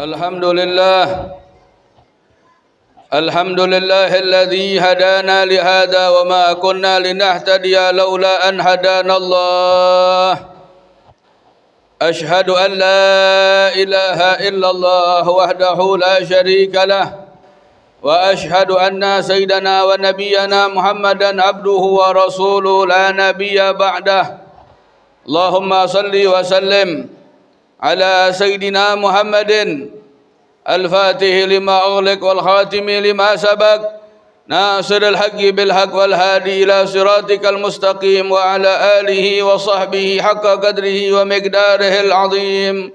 Alhamdulillah. Alhamdulillahilladzi hadana lihada wa ma kunna linahtadiya laula an hadanallah. Ashhadu an la ilaha illallah wahdahu la syarika lah. Wa ashhadu anna sayyidana wa nabiyyana Muhammadan abduhu wa rasuluhu la nabiyya ba'dah. Allahumma salli wa sallim ala sayyidina Muhammadin al-fatih lima ughliq wal khatimi lima sabaq nasiril haqqi bil haqq wal hadi ila siratikal mustaqim wa ala alihi wa sahbihi haqqa qadrihi wa miqdarihil azim.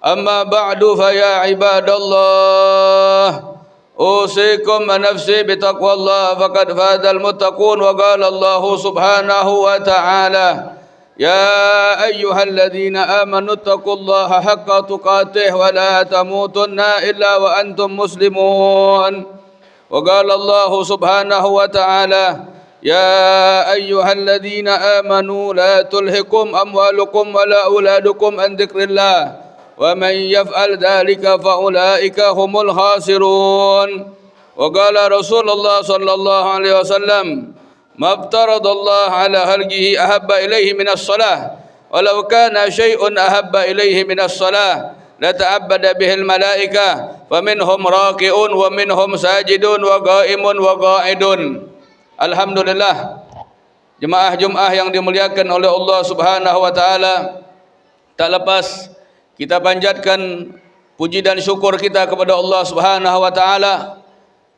Amma ba'du fa ya ibadallah usikum wa nafsi bitaqwallah faqad fazal muttaqun wa qala Allah subhanahu wa ta'ala يا أيها الذين آمنوا اتقوا الله حق تقاته ولا تموتن إلا وأنتم مسلمون وقال الله سبحانه وتعالى يا أيها الذين آمنوا لا تلهكم أموالكم ولا أولادكم عن ذكر الله ومن يفعل ذلك فأولئك هم الخاسرون وقال رسول الله صلى الله عليه وسلم ما افترض الله على خلقه أحب إليه من الصلاة ولو كان شيء أحب إليه من الصلاة لتعبد به الملائكة فمنهم راكع ومنهم ساجد وقائم وقاعد. Alhamdulillah, jemaah-jemaah yang dimuliakan oleh Allah Subhanahu wa taala, tak lepas kita panjatkan puji dan syukur kita kepada Allah Subhanahu wa taala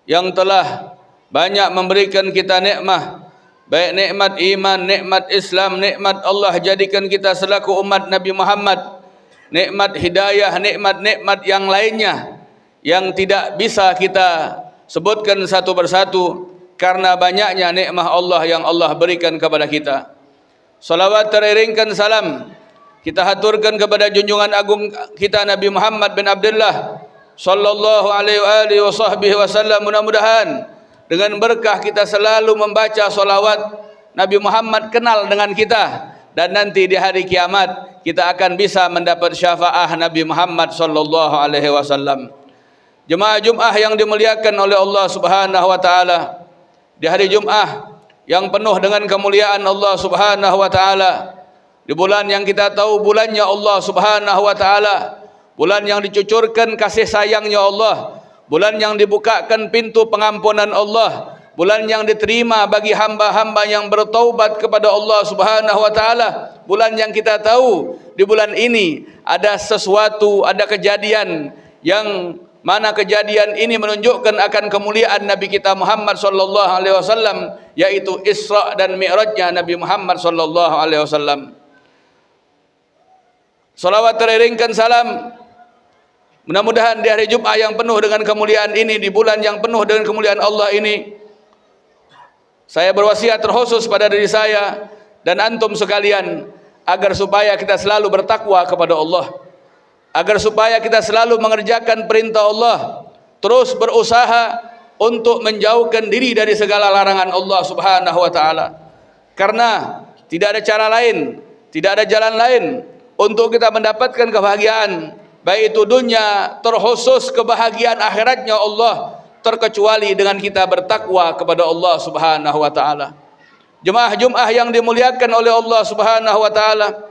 yang telah banyak memberikan kita nikmat, baik nikmat iman, nikmat Islam, nikmat Allah jadikan kita selaku umat Nabi Muhammad, nikmat hidayah, nikmat-nikmat yang lainnya yang tidak bisa kita sebutkan satu persatu karena banyaknya nikmat Allah yang Allah berikan kepada kita. Salawat teriringkan salam kita haturkan kepada junjungan agung kita Nabi Muhammad bin Abdullah sallallahu alaihi wasallam. Mudah-mudahan dengan berkah kita selalu membaca salawat, Nabi Muhammad kenal dengan kita, dan nanti di hari kiamat kita akan bisa mendapat syafaah Nabi Muhammad sallallahu alaihi wasallam. Jemaah Jumat yang dimuliakan oleh Allah Subhanahu wa taala, di hari Jumat yang penuh dengan kemuliaan Allah Subhanahu wa taala, di bulan yang kita tahu bulannya Allah Subhanahu wa taala, bulan yang dicucurkan kasih sayangnya Allah, bulan yang dibukakan pintu pengampunan Allah, bulan yang diterima bagi hamba-hamba yang bertaubat kepada Allah Subhanahu wa taala, bulan yang kita tahu di bulan ini ada sesuatu, ada kejadian yang mana kejadian ini menunjukkan akan kemuliaan Nabi kita Muhammad sallallahu alaihi wasallam, yaitu Isra dan Mi'rajnya Nabi Muhammad sallallahu alaihi wasallam. Salawat teriringkan salam, mudah-mudahan di hari Jumat yang penuh dengan kemuliaan ini, di bulan yang penuh dengan kemuliaan Allah ini, saya berwasiat terkhusus pada diri saya dan antum sekalian agar supaya kita selalu bertakwa kepada Allah, agar supaya kita selalu mengerjakan perintah Allah, terus berusaha untuk menjauhkan diri dari segala larangan Allah Subhanahu wa taala. Karena tidak ada cara lain, tidak ada jalan lain untuk kita mendapatkan kebahagiaan, baik itu dunia, terkhusus kebahagiaan akhiratnya Allah, terkecuali dengan kita bertakwa kepada Allah Subhanahu wa taala. Jemaah Jumat yang dimuliakan oleh Allah Subhanahu wa taala,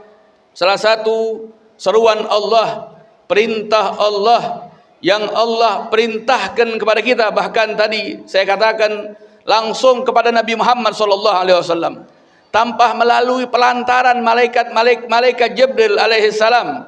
salah satu seruan Allah, perintah Allah yang Allah perintahkan kepada kita, bahkan tadi saya katakan langsung kepada Nabi Muhammad sallallahu alaihi wasallam, tanpa melalui pelantaran malaikat Jibril alaihi salam,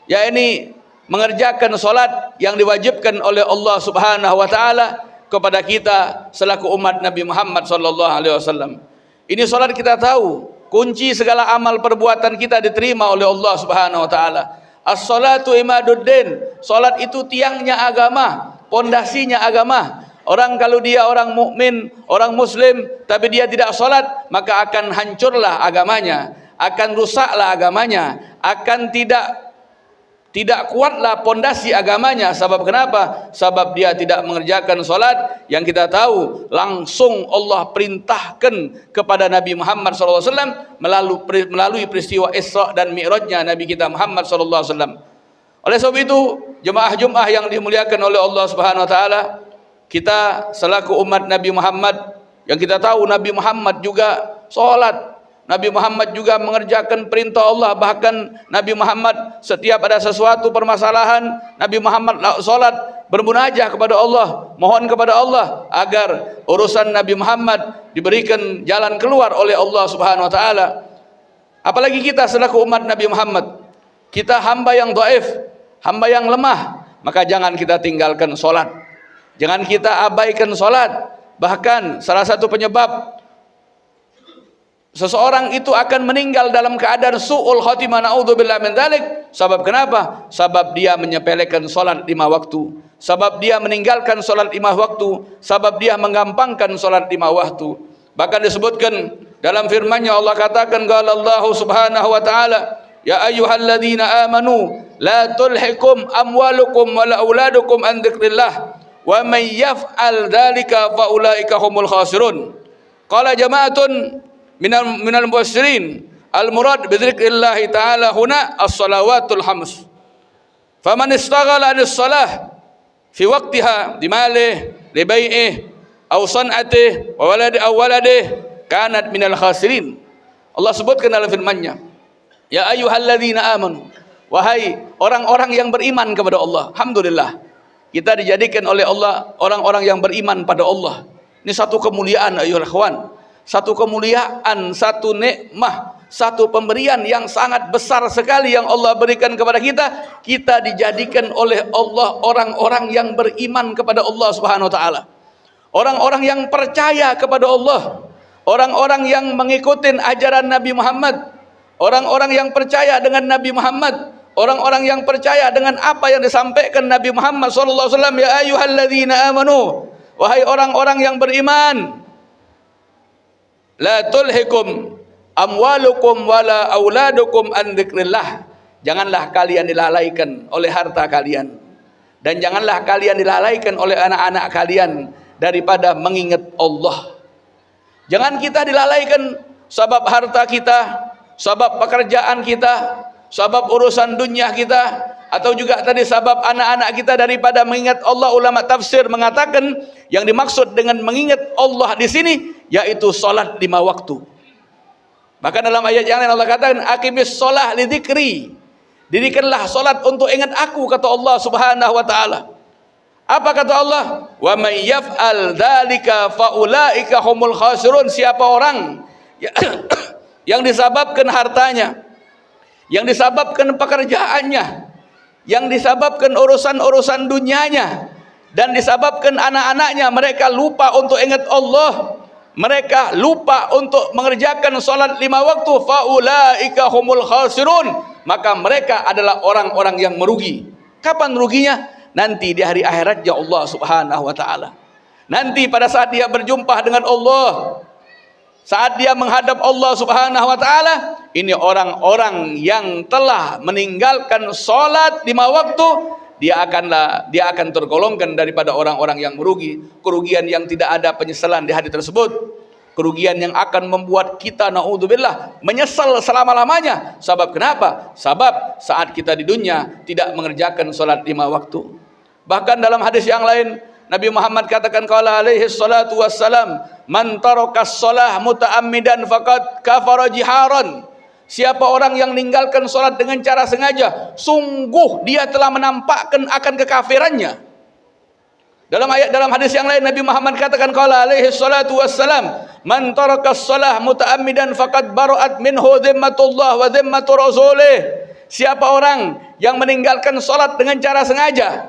yakni mengerjakan solat yang diwajibkan oleh Allah Subhanahu wa taala kepada kita selaku umat Nabi Muhammad sallallahu alaihi wasallam. Ini solat kita tahu kunci segala amal perbuatan kita diterima oleh Allah Subhanahu wa taala. As-salatu imaduddin, solat itu tiangnya agama, pondasinya agama. Orang kalau dia orang mukmin, orang muslim, tapi dia tidak solat, maka akan hancurlah agamanya, akan rusaklah agamanya, akan tidak kuatlah pondasi agamanya. Sebab kenapa? Sebab dia tidak mengerjakan solat yang kita tahu langsung Allah perintahkan kepada Nabi Muhammad SAW melalui peristiwa Isra dan Mi'rajnya Nabi kita Muhammad SAW. Oleh sebab itu jemaah yang dimuliakan oleh Allah Subhanahu wa taala, kita selaku umat Nabi Muhammad yang kita tahu Nabi Muhammad juga salat, Nabi Muhammad juga mengerjakan perintah Allah, bahkan Nabi Muhammad setiap ada sesuatu permasalahan, Nabi Muhammad salat, bermunajah kepada Allah, mohon kepada Allah agar urusan Nabi Muhammad diberikan jalan keluar oleh Allah Subhanahu wa taala. Apalagi kita selaku umat Nabi Muhammad, kita hamba yang dhaif, hamba yang lemah, maka jangan kita tinggalkan salat. Jangan kita abaikan salat. Bahkan salah satu penyebab seseorang itu akan meninggal dalam keadaan su'ul khatimah, naudzubillah min dzalik. Sebab kenapa? Sebab dia menyepelekan salat 5 waktu. Sebab dia meninggalkan salat 5 waktu. Sebab dia menggampangkan salat 5 waktu. Bahkan disebutkan dalam firman-Nya, Allah katakan, qala Allah Subhanahu wa taala, ya ayyuhalladzina amanu la tulhikum amwalukum wala auladukum an dzikrillah wa may yaf'al dzalika fa ulaika humul khasirun. Qala jama'atun minal mufassirin al murad bi dzikrillah ta'ala huna as-salawatul khams. Faman istaghala 'anis shalah fi waqtiha bi malih li bai'ih aw san'atih wa waladih kanat minal khasirin. Allah sebutkan dalam firman-Nya, ya ayyuhalladzina amanu, wahai orang-orang yang beriman kepada Allah. Alhamdulillah, kita dijadikan oleh Allah orang-orang yang beriman pada Allah. Ini satu kemuliaan ayyuhal ikhwan, satu kemuliaan, satu nikmah, satu pemberian yang sangat besar sekali yang Allah berikan kepada kita. Kita dijadikan oleh Allah orang-orang yang beriman kepada Allah Subhanahu wa taala. Orang-orang yang percaya kepada Allah, orang-orang yang mengikuti ajaran Nabi Muhammad, orang-orang yang percaya dengan Nabi Muhammad, orang-orang yang percaya dengan apa yang disampaikan Nabi Muhammad sallallahu alaihi wasallam. Ya ayyuhalladzina amanu, wahai orang-orang yang beriman, la tulhikum amwalukum wala auladukum an dzikrillah. Janganlah kalian dilalaikan oleh harta kalian, dan janganlah kalian dilalaikan oleh anak-anak kalian daripada mengingat Allah. Jangan kita dilalaikan sebab harta kita, sebab pekerjaan kita, sebab urusan dunia kita, atau juga tadi sebab anak-anak kita daripada mengingat Allah. Ulama tafsir mengatakan yang dimaksud dengan mengingat Allah di sini yaitu salat 5 waktu. Bahkan dalam ayat yang lain Allah katakan, aqimis shalah li dzikri. Dirikanlah salat untuk ingat aku, kata Allah Subhanahu wa taala. Apa kata Allah? Wa may yaf'al dzalika fa ulaika humul khasirun. Siapa orang yang disababkan hartanya, yang disababkan pekerjaannya, yang disababkan urusan-urusan dunianya, dan disababkan anak-anaknya mereka lupa untuk ingat Allah, mereka lupa untuk mengerjakan salat 5 waktu, faulaika humul khasirun, maka mereka adalah orang-orang yang merugi. Kapan ruginya? Nanti di hari akhirat ya Allah Subhanahu wa taala. Nanti pada saat dia berjumpa dengan Allah, saat dia menghadap Allah Subhanahu wa taala, ini orang-orang yang telah meninggalkan salat 5 waktu, dia akan tergolongkan daripada orang-orang yang merugi. Kerugian yang tidak ada penyesalan di hari tersebut. Kerugian yang akan membuat kita naudzubillah menyesal selama-lamanya. Sebab kenapa? Sebab saat kita di dunia tidak mengerjakan salat 5 waktu. Bahkan dalam hadis yang lain Nabi Muhammad katakan, qala alaihi salatu wassalam, man tarakas shalah muta'ammidan faqad kafara jiharan. Siapa orang yang meninggalkan salat dengan cara sengaja, sungguh dia telah menampakkan akan kekafirannya. Dalam hadis yang lain Nabi Muhammad katakan, qala alaihi salatu wassalam, man tarakas shalah muta'ammidan faqad bara'at minhu dhimmatullah wa dhimmatu rasulih. Siapa orang yang meninggalkan salat dengan cara sengaja,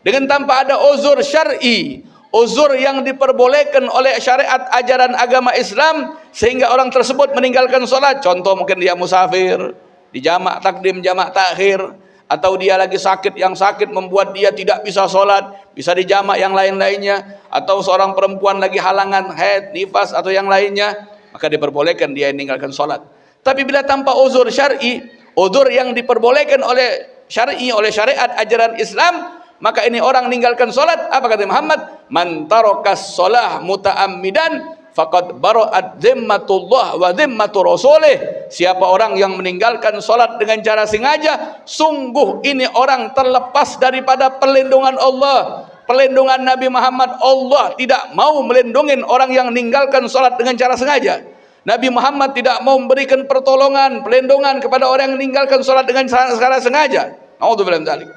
dengan tanpa ada uzur syar'i, uzur yang diperbolehkan oleh syariat ajaran agama Islam, sehingga orang tersebut meninggalkan salat. Contoh mungkin dia musafir, di jamak takdim, jamak takhir, atau dia lagi sakit, yang sakit membuat dia tidak bisa salat, bisa di jamak yang lain-lainnya, atau seorang perempuan lagi halangan haid, nifas atau yang lainnya, maka diperbolehkan dia meninggalkan salat. Tapi bila tanpa uzur syar'i, uzur yang diperbolehkan oleh syar'i, oleh syariat ajaran Islam, maka ini orang meninggalkan salat. Apa kata Muhammad? Man tarakas shalah muta'ammidan faqad bara'at zimmatullah wa zimmatu rasulih. Siapa orang yang meninggalkan salat dengan cara sengaja, sungguh ini orang terlepas daripada perlindungan Allah, perlindungan Nabi Muhammad. Allah tidak mau melindungi orang yang meninggalkan salat dengan cara sengaja. Nabi Muhammad tidak mau memberikan pertolongan, perlindungan kepada orang yang meninggalkan salat dengan cara sengaja. Naudzubillah min dzalik.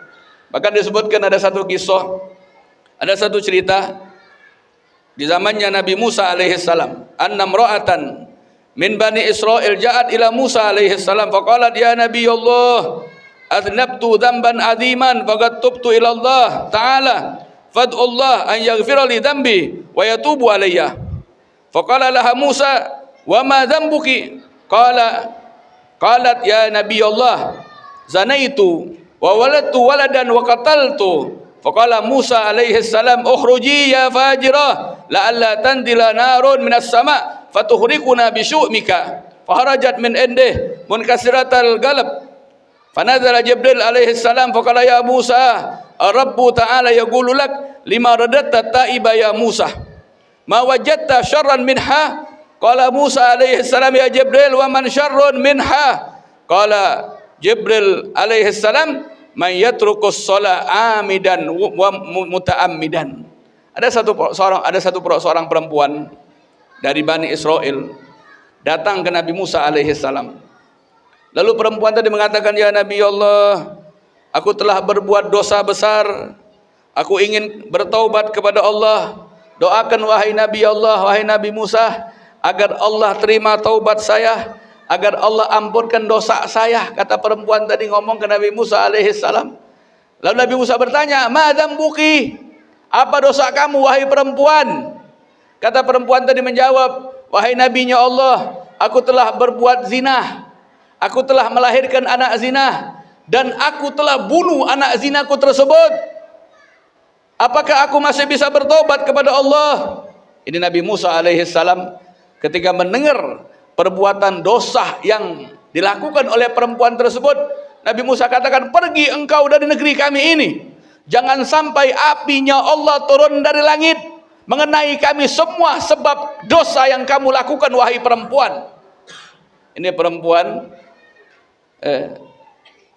Bahkan disebutkan ada satu kisah, ada satu cerita di zamannya Nabi Musa alaihissalam, anna imra'atan min bani Israil ja'at ila Musa alaihissalam faqalat ya Nabi Allah adnabtu dhanban aziman faqad tubtu ila Allah ta'ala fad'u Allah an yaghfira li dhanbi wa yatubu alayya. Faqala laha Musa wa ma dhanbuki? Qalat ya Nabi Allah zanaitu wa waladtu waladan wa qataltu. Faqala Musa alaihi salam ukhruji ya fajirah la'alla tandila narun minas sama fatuhrikuna bisyu'mika. Faharajat min indih munkasiratal galab. Fanazala Jibril alaihi salam faqala ya Musa Rabbu ta'ala yaqulu lak lima radatta ta'iba ya Musa ma wajadta syarran minha. Qala Musa alaihi salam ya Jibril wa man syarrun minha. Qala Jibril alaihi salam man yatrukus shalah amidan wa muta'ammidan. Ada seorang perempuan dari Bani Israel datang ke Nabi Musa alaihi salam. Lalu perempuan tadi mengatakan, ya Nabi Allah, aku telah berbuat dosa besar, aku ingin bertaubat kepada Allah. Doakan wahai Nabi Allah, wahai Nabi Musa, agar Allah terima taubat saya, agar Allah ampunkan dosa saya. Kata perempuan tadi ngomong ke Nabi Musa alaihi salam. Lalu Nabi Musa bertanya, ma dzambuki? Apa dosa kamu wahai perempuan? Kata perempuan tadi menjawab, wahai Nabinya Allah, aku telah berbuat zina, aku telah melahirkan anak zina, dan aku telah bunuh anak zinaku tersebut. Apakah aku masih bisa bertobat kepada Allah? Ini Nabi Musa alaihi salam ketika mendengar perbuatan dosa yang dilakukan oleh perempuan tersebut, Nabi Musa katakan, pergi engkau dari negeri kami ini, jangan sampai apinya Allah turun dari langit mengenai kami semua sebab dosa yang kamu lakukan wahai perempuan. Ini perempuan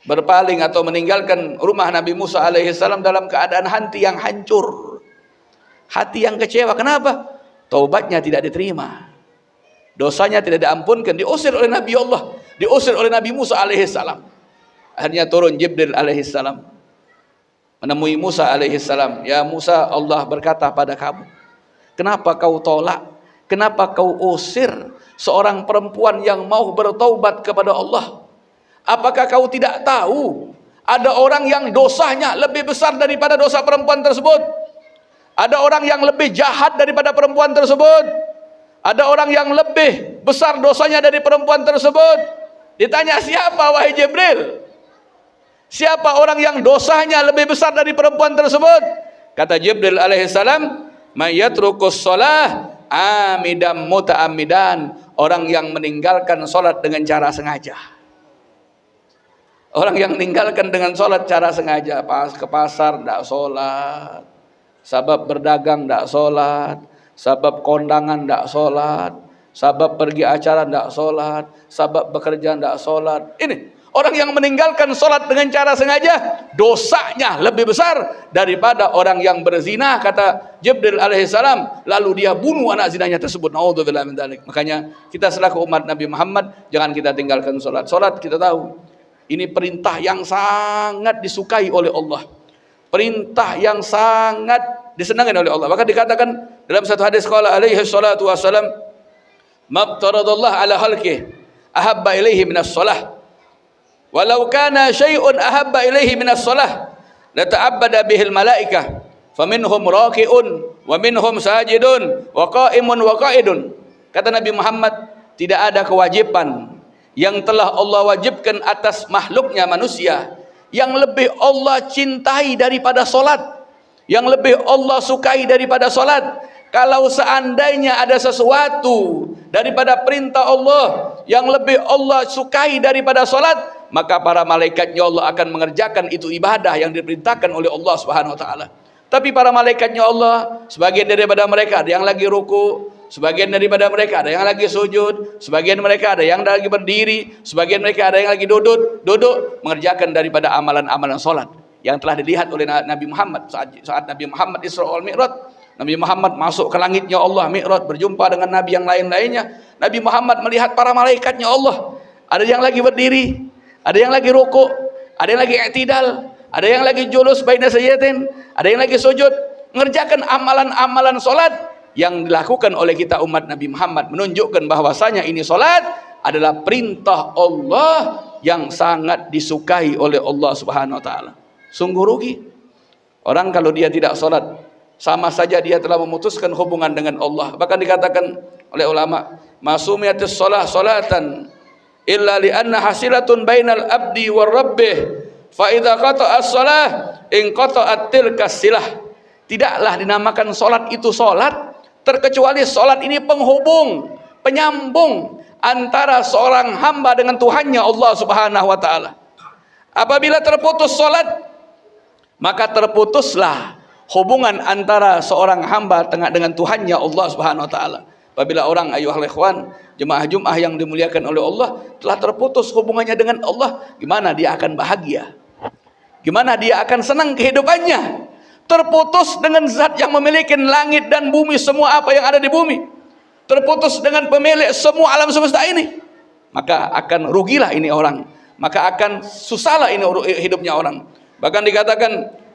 berpaling atau meninggalkan rumah Nabi Musa alaihi salam dalam keadaan hati yang hancur, hati yang kecewa. Kenapa? Taubatnya tidak diterima, dosanya tidak diampunkan, diusir oleh Nabi Allah, diusir oleh Nabi Musa alaihi salam. Akhirnya turun Jibril alaihi salam menemui Musa alaihi salam. Ya Musa, Allah berkata pada kamu, kenapa kau tolak, kenapa kau usir seorang perempuan yang mau bertaubat kepada Allah? Apakah kau tidak tahu ada orang yang dosanya lebih besar daripada dosa perempuan tersebut? Ada orang yang lebih jahat daripada perempuan tersebut. Ada orang yang lebih besar dosanya dari perempuan tersebut. Ditanya, siapa wahai Jibril? Siapa orang yang dosanya lebih besar dari perempuan tersebut? Kata Jibril alaihissalam, mayatrukus shalah amidam muta'ammidan, orang yang meninggalkan salat dengan cara sengaja. Orang yang meninggalkan dengan salat cara sengaja, pas ke pasar tidak salat, sabab berdagang tidak salat, sabab kondangan tidak salat, sabab pergi acara tidak salat, sabab bekerja tidak salat. Ini orang yang meninggalkan salat dengan cara sengaja, dosanya lebih besar daripada orang yang berzina, kata Jibril alaihissalam. Lalu dia bunuh anak zinanya tersebut. Naudzubillah min dzalik. Makanya kita selaku umat Nabi Muhammad, jangan kita tinggalkan salat. Salat kita tahu, ini perintah yang sangat disukai oleh Allah, perintah yang sangat disenangi oleh Allah. Maka dikatakan dalam satu hadis, qala alaihi salatu wassalam, mabtaradallah ala khalqih ahabba ilaihi minas salah, walau kana syai'un ahabba ilaihi minas salah la ta'abbada bihil malaikah faminhum raki'un wa minhum sajidun wa qa'imun wa qa'idun. Kata Nabi Muhammad, tidak ada kewajiban yang telah Allah wajibkan atas makhluknya manusia yang lebih Allah cintai daripada solat, yang lebih Allah sukai daripada solat. Kalau seandainya ada sesuatu daripada perintah Allah yang lebih Allah sukai daripada solat, maka para malaikatnya Allah akan mengerjakan itu ibadah yang diperintahkan oleh Allah Subhanahu wa taala. Tapi para malaikatnya Allah, sebagian daripada mereka ada yang lagi ruku, sebagian daripada mereka ada yang lagi sujud, sebagian mereka ada yang lagi berdiri, sebagian mereka ada yang lagi duduk mengerjakan daripada amalan-amalan solat yang telah dilihat oleh Nabi Muhammad saat Nabi Muhammad Isra wal Mi'raj. Nabi Muhammad masuk ke langitnya Allah Mi'raj, berjumpa dengan Nabi yang lain-lainnya. Nabi Muhammad melihat para malaikatnya Allah, ada yang lagi berdiri, ada yang lagi rukuk, ada yang lagi i'tidal, ada yang lagi julus baina sajdatain, ada yang lagi sujud, mengerjakan amalan-amalan solat yang dilakukan oleh kita umat Nabi Muhammad, menunjukkan bahwasanya ini solat adalah perintah Allah yang sangat disukai oleh Allah Subhanahu wa taala. Sungguh rugi orang kalau dia tidak solat, sama saja dia telah memutuskan hubungan dengan Allah. Bahkan dikatakan oleh ulama, masumiyatis shalah salatan illa li anna hasilatun bainal abdi war rabbih, fa idza qata'a as-shalah in qata'at tilka silah. Tidaklah dinamakan solat itu solat terkecuali solat ini penghubung, penyambung antara seorang hamba dengan Tuhannya Allah Subhanahu wa taala. Apabila terputus solat, maka terputuslah hubungan antara seorang hamba dengan Tuhannya Allah Subhanahu wa taala. Apabila orang, ayuhal ikhwan, jemaah Jumat yang dimuliakan oleh Allah, telah terputus hubungannya dengan Allah, gimana dia akan bahagia? Gimana dia akan senang kehidupannya? Terputus dengan zat yang memiliki langit dan bumi, semua apa yang ada di bumi. Terputus dengan pemilik semua alam semesta ini. Maka akan rugilah ini orang. Maka akan susahlah ini hidupnya orang. Bahkan dikatakan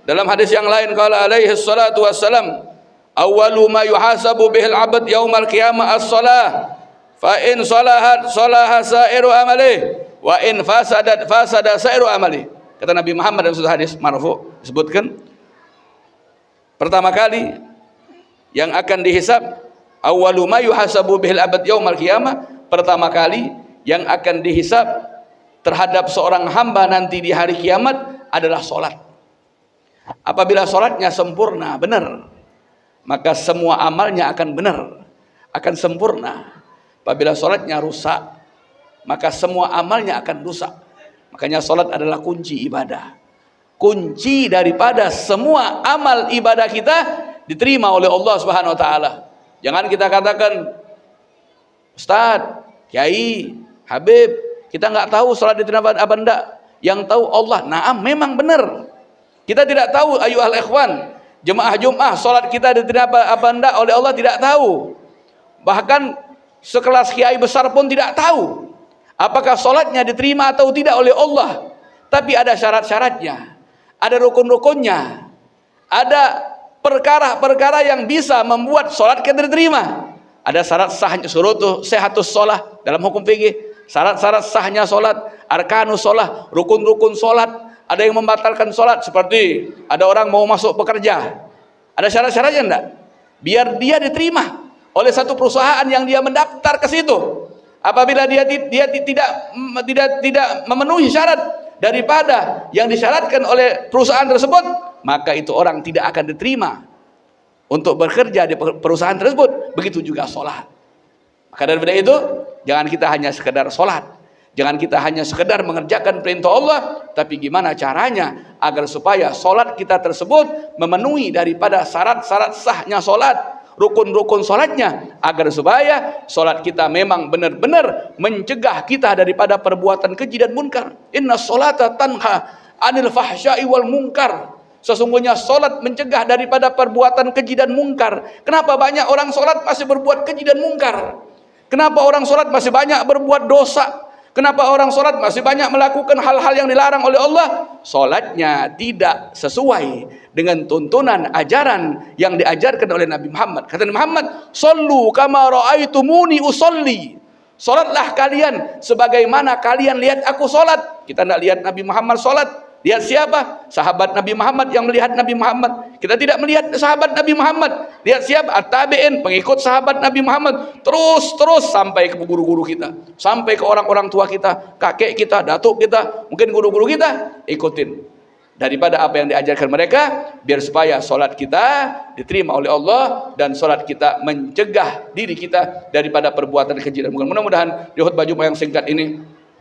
dalam hadis yang lain, qala alaihi salatu wassalam, awwalu ma yuhasabu bihil abad yaumal qiyamah as-salah, fa in salahat salaha sa'iru amali, wa in fasadat fasada sa'iru amali. Kata Nabi Muhammad dalam satu hadis marfu disebutkan, pertama kali yang akan dihisab, awwalu ma yuhasabu bihil abad yaumal qiyamah, pertama kali yang akan dihisab terhadap seorang hamba nanti di hari kiamat adalah solat. Apabila solatnya sempurna, benar, maka semua amalnya akan benar, akan sempurna. Apabila solatnya rusak, maka semua amalnya akan rusak. Makanya solat adalah kunci ibadah. Kunci daripada semua amal ibadah kita diterima oleh Allah Subhanahu wa taala. Jangan kita katakan, Ustaz, Kiai, Habib, kita nggak tahu salat diterima apa enggak. Yang tahu Allah. Naam, memang benar. Kita tidak tahu, ayuhal ikhwan, jemaah Jumat, salat kita diterima apa enggak oleh Allah tidak tahu. Bahkan sekelas kiai besar pun tidak tahu apakah salatnya diterima atau tidak oleh Allah. Tapi ada syarat-syaratnya, ada rukun-rukunnya, ada perkara-perkara yang bisa membuat salat kita diterima. Ada syarat sahnya, syurutu sehatus shalah dalam hukum fikih, syarat-syarat sahnya salat, arkanus shalah, rukun-rukun salat. Ada yang membatalkan salat, seperti ada orang mau masuk pekerja, ada syarat-syaratnya enggak? Biar dia diterima oleh satu perusahaan yang dia mendaftar ke situ. Apabila dia tidak memenuhi syarat daripada yang disyaratkan oleh perusahaan tersebut, maka itu orang tidak akan diterima untuk bekerja di perusahaan tersebut. Begitu juga sholat. Maka daripada itu, jangan kita hanya sekedar sholat, jangan kita hanya sekedar mengerjakan perintah Allah, tapi gimana caranya agar supaya sholat kita tersebut memenuhi daripada syarat-syarat sahnya sholat, rukun-rukun sholatnya, agar supaya sholat kita memang benar-benar mencegah kita daripada perbuatan keji dan munkar. Inna sholata tanha anil fahsya'i wal munkar. Sesungguhnya sholat mencegah daripada perbuatan keji dan munkar. Kenapa banyak orang sholat masih berbuat keji dan munkar? Kenapa orang sholat masih banyak berbuat dosa? Kenapa orang sholat masih banyak melakukan hal-hal yang dilarang oleh Allah? Sholatnya tidak sesuai dengan tuntunan ajaran yang diajarkan oleh Nabi Muhammad. Kata Nabi Muhammad, "Shollu kama ra'aitumuni usolli." Sholatlah kalian sebagaimana kalian lihat aku sholat. Kita tidak lihat Nabi Muhammad sholat. Lihat siapa? Sahabat Nabi Muhammad yang melihat Nabi Muhammad. Kita tidak melihat sahabat Nabi Muhammad. Lihat siapa? At-tabi'in, pengikut sahabat Nabi Muhammad. Terus sampai ke guru-guru kita, sampai ke orang-orang tua kita, kakek kita, datuk kita, mungkin guru-guru kita. Ikutin daripada apa yang diajarkan mereka, biar supaya solat kita diterima oleh Allah dan solat kita mencegah diri kita daripada perbuatan keji dan munkar. Mudah-mudahan di khutbah Jumat yang singkat ini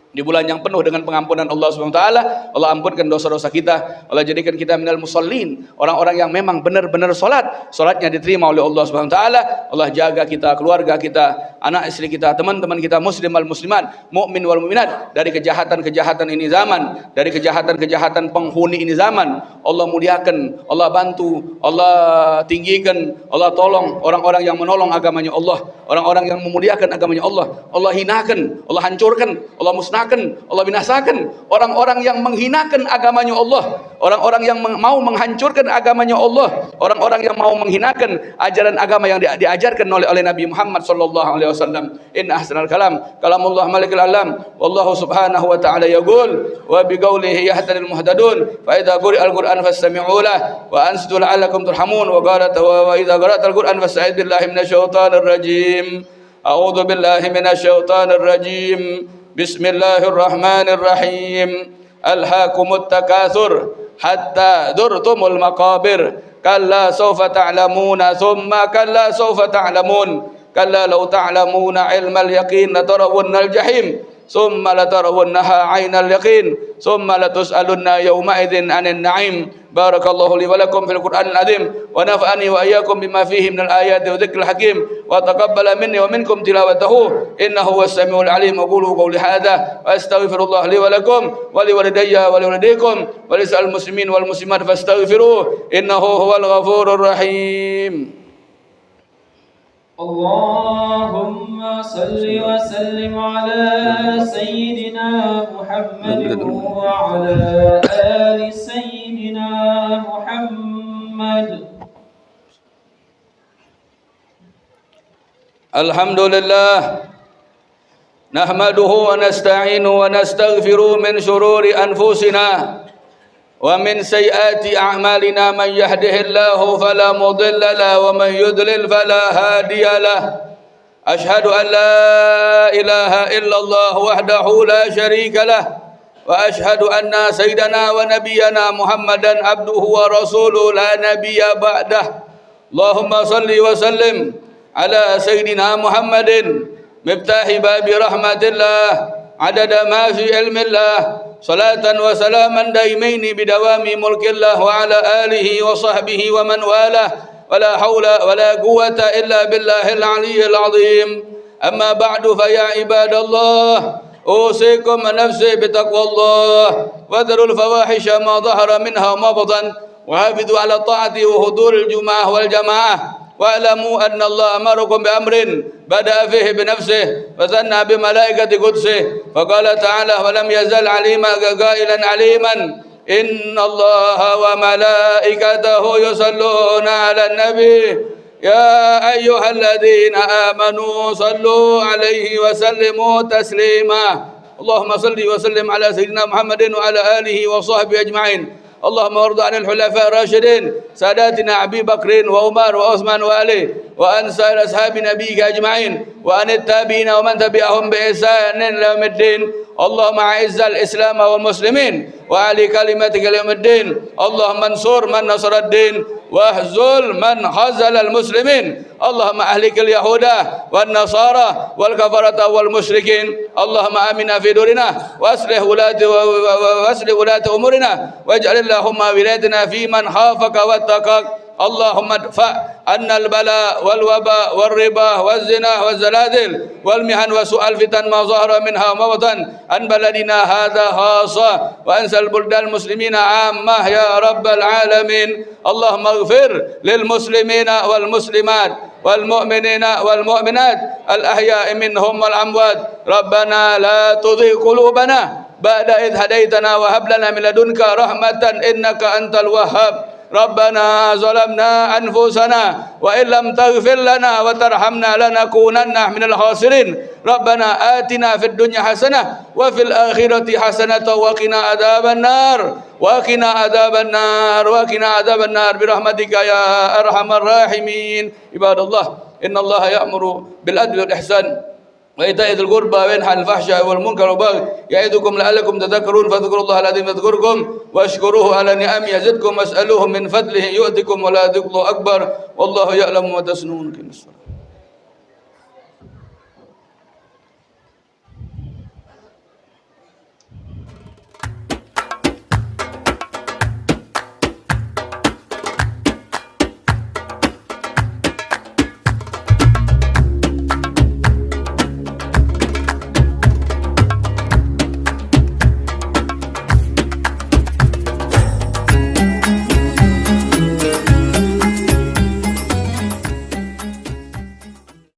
Di bulan yang penuh dengan pengampunan Allah Subhanahu wa taala, Allah ampunkan dosa-dosa kita. Allah jadikan kita minal musallin, orang-orang yang memang benar-benar salatnya diterima oleh Allah Subhanahu wa taala. Allah jaga kita, keluarga kita, anak istri kita, teman-teman kita muslim wal muslimat, mukmin wal mukminat dari kejahatan-kejahatan ini zaman, dari kejahatan-kejahatan penghuni ini zaman. Allah muliakan, Allah bantu, Allah tinggikan, Allah tolong orang-orang yang menolong agamanya Allah, orang-orang yang memuliakan agamanya Allah. Allah hinakan, Allah hancurkan, Allah musnahkan, Allah binasakan orang-orang yang menghinakan agamanya Allah, orang-orang yang mau menghancurkan agamanya Allah, orang-orang yang mau menghinakan ajaran agama yang diajarkan oleh Nabi Muhammad sallallahu alaihi wasallam. Inna ahsanal kalam kalamullah malikul alam, wallahu subhanahu wa ta'ala yaqul wa biqaulihi yahtadil muhtadun, fa idza quri'al qur'an fastami'u lahu wa ansitu la'allakum turhamun, wa qala wa idza qara'tal qur'an fasta'id billahi minasyaitonir rajim. A'udzu billahi minasyaitonir rajim. Bismillahirrahmanirrahim. Alhaakumut takatsur hatta dzurtumul maqabir. Kalla sawfa ta'lamuna thumma kalla sawfa ta'lamun. Kalla law ta'lamuna ilmal yaqin latarawunnal jahim. Thumma latarawunnaha 'ainal yaqin. Thumma latus'alunna yawma idzin 'anil na'im. Barakallahu li wa lakum fil Qur'anil azim wa nafa'ani wa iyyakum bima fihi minal ayati wa dzikril hakim wa taqabbala minni wa minkum tilawatahu innahu was-sami'ul 'alim. Aqulu qawli hadza wa astaghfirullah li wa lakum wa li walidayya wa li walidaykum wa lisal muslimin wal muslimat fastaghfiruh innahu huwal ghafurur rahim. Allahumma salli wa sallim ala sayyidina Muhammad wa ala ali sayyidina Muhammad. Alhamdulillah, nahmaduhu wa nasta'inu wa nastaghfiruh min shururi anfusina wa min sayyiati a'malina. Man yahdihillahu fala mudilla lahu wa man yudlil fala hadiya lahu. Ashhadu an la ilaha illallah wahdahu la syarika lahu wa ashhadu anna sayyidana wa nabiyyana Muhammadan abduhu wa rasuluhu la nabiyya ba'dah. Allahumma salli wa sallim ala sayyidina Muhammadin miftahi babi rahmatillah adada ma fi ilmillah. Salatan wa salaman daimaini bidawami mulkillah wa ala alihi wa sahbihi wa man walah wa la hawla wa la quwwata illa billahil aliyyil azim. Amma ba'du fa ya ibadallah usikum nafsi bitaqwallah wa dharul fawahisha ma dhahara minha wa ma batan wa hafidhu ala ta'ati wa huduril jum'ah wal jamaah. Wa'lamu anna Allah amarakum bi amrin bada'a fihi bi nafsihi wa thanna bi malaikati qudsihi fa qala ta'ala wa lam yazal 'alima qailan 'aliman inna Allaha wa malaikatahu yusalluna 'alan nabi ya ayyuhalladzina amanu sallu 'alaihi wa sallimu taslima. Allahumma salli wa sallim ala sayyidina Muhammadin wa ala alihi wa sahbihi ajma'in. اللهم وارض عن الخلفاء الراشدين ساداتنا أبي بكر وعمر وعثمان وعلي وعن سائر أصحاب نبيك أجمعين وعن التابعين ومن تبعهم بإحسان إلى يوم الدين. اللهم أعز الإسلام والمسلمين وأعلي كلمتك يوم الدين. اللهم انصر من نصر الدين واخذل من خذل المسلمين. اللهم أهلك اليهود والنصارى والكفرة والمشركين. اللهم آمنا في دورنا وأصلح ولاة أمورنا واجعل اللهم ولايتنا في من خافك واتقاك. اللهم ادفع عنا البلاء والوباء والربا والزنا والزلازل والمحن وسوء الفتن ما ظهر منها وما بطن عن بلدنا هذا خاصة وأنسى البلدان المسلمين عامة يا رب العالمين. اللهم اغفر للمسلمين والمسلمات والمؤمنين والمؤمنات الأحياء منهم والأموات. ربنا لا تزغ قلوبنا بعد إذ هديتنا وهب لنا من لدنك رحمة إنك أنت الوهاب. ربنا ظلمنا أنفسنا وإن لم تغفر لنا وترحمنا لنكونن من الخاسرين. ربنا آتنا في الدنيا حسنة وفي الآخرة حسنة وقنا عذاب النار وقنا عذاب النار وقنا عذاب النار برحمتك يا أرحم الراحمين. عباد الله إن الله يأمر بالعدل والإحسان وإيتاء ذي القربى وينهى عن الفحشاء والمنكر والبغي يعظكم لعلكم تذكرون. فاذكروا الله العظيم يذكركم واشكروه على نعمه يزدكم واسألوه من فضله يؤتكم ولا ذكر أكبر والله يعلم ما تصنعون.